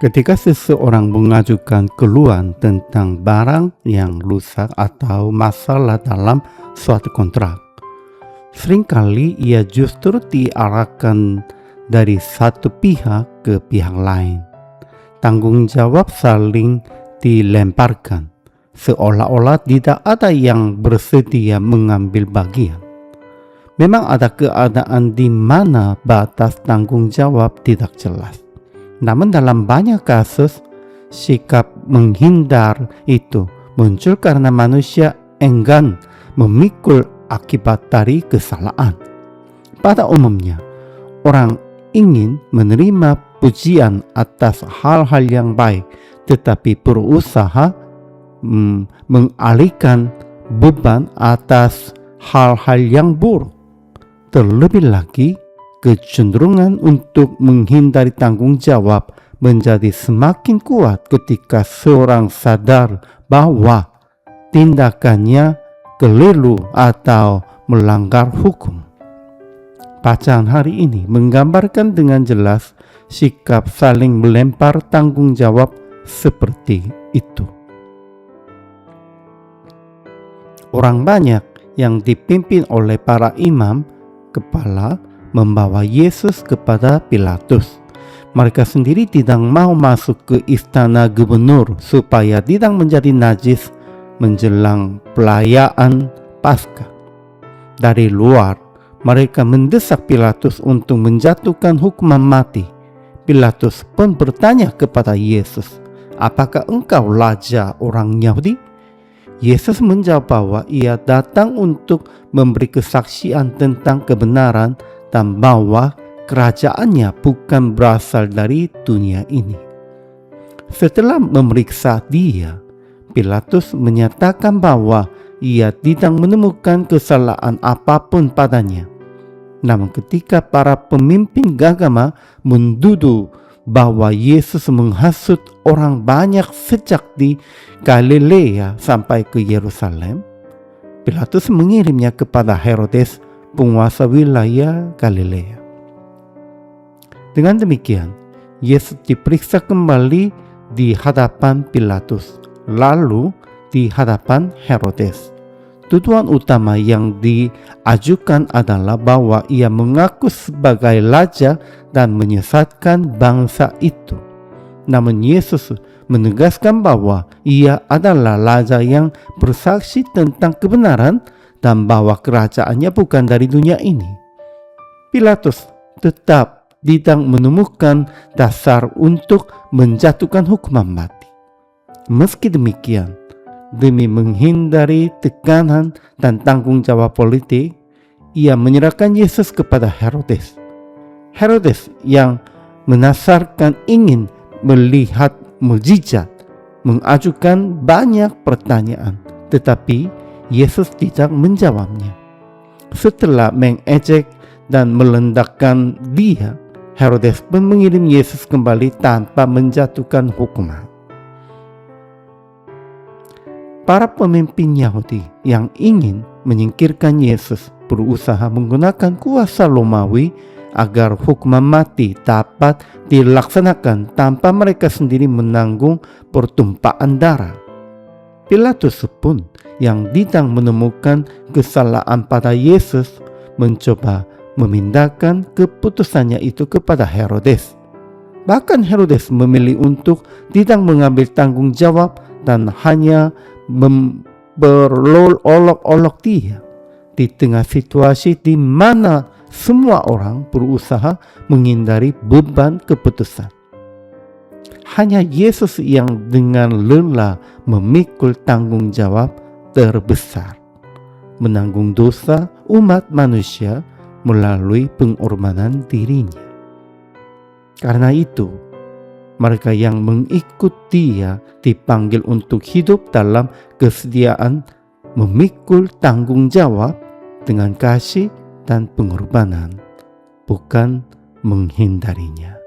Ketika seseorang mengajukan keluhan tentang barang yang rusak atau masalah dalam suatu kontrak, seringkali ia justru diarahkan dari satu pihak ke pihak lain. Tanggung jawab saling dilemparkan, seolah-olah tidak ada yang bersedia mengambil bagian. Memang ada keadaan di mana batas tanggung jawab tidak jelas. Namun dalam banyak kasus, sikap menghindar itu muncul karena manusia enggan memikul akibat dari kesalahan. Pada umumnya, orang ingin menerima pujian atas hal-hal yang baik, tetapi berusaha mengalihkan beban atas hal-hal yang buruk. Terlebih lagi, kecenderungan untuk menghindari tanggung jawab menjadi semakin kuat ketika seorang sadar bahwa tindakannya keliru atau melanggar hukum. Bacaan hari ini menggambarkan dengan jelas sikap saling melempar tanggung jawab seperti itu. Orang banyak yang dipimpin oleh para imam kepala membawa Yesus kepada Pilatus. Mereka sendiri tidak mau masuk ke istana gubernur supaya tidak menjadi najis menjelang perayaan Paskah. Dari luar, mereka mendesak Pilatus untuk menjatuhkan hukuman mati. Pilatus pun bertanya kepada Yesus, "Apakah engkau raja orang Yahudi?" Yesus menjawab bahwa ia datang untuk memberi kesaksian tentang kebenaran dan bahwa kerajaannya bukan berasal dari dunia ini. Setelah memeriksa dia, Pilatus menyatakan bahwa ia tidak menemukan kesalahan apapun padanya. Namun ketika para pemimpin agama menduduh bahwa Yesus menghasut orang banyak sejak di Galilea sampai ke Yerusalem, Pilatus mengirimnya kepada Herodes, penguasa wilayah Galilea. Dengan demikian, Yesus diperiksa kembali di hadapan Pilatus, lalu di hadapan Herodes. Tuduhan utama yang diajukan adalah bahwa ia mengaku sebagai raja dan menyesatkan bangsa itu. Namun Yesus menegaskan bahwa ia adalah raja yang bersaksi tentang kebenaran dan bahwa kerajaannya bukan dari dunia ini. Pilatus tetap tidak menemukan dasar untuk menjatuhkan hukuman mati. Meski demikian, demi menghindari tekanan dan tanggung jawab politik, ia menyerahkan Yesus kepada Herodes. Herodes yang menasarkan ingin melihat mukjizat, mengajukan banyak pertanyaan, tetapi Yesus tidak menjawabnya. Setelah mengejek dan melendakkan dia, Herodes pun mengirim Yesus kembali tanpa menjatuhkan hukuman. Para pemimpin Yahudi yang ingin menyingkirkan Yesus berusaha menggunakan kuasa Romawi agar hukuman mati dapat dilaksanakan tanpa mereka sendiri menanggung pertumpahan darah. Pilatus pun yang tidak menemukan kesalahan pada Yesus mencoba memindahkan keputusannya itu kepada Herodes. Bahkan Herodes memilih untuk tidak mengambil tanggung jawab dan hanya berolok-olok dia di tengah situasi di mana semua orang berusaha menghindari beban keputusan. Hanya Yesus yang dengan lelah memikul tanggung jawab terbesar, menanggung dosa umat manusia melalui pengorbanan dirinya. Karena itu, mereka yang mengikut dia dipanggil untuk hidup dalam kesediaan memikul tanggung jawab dengan kasih dan pengorbanan, bukan menghindarinya.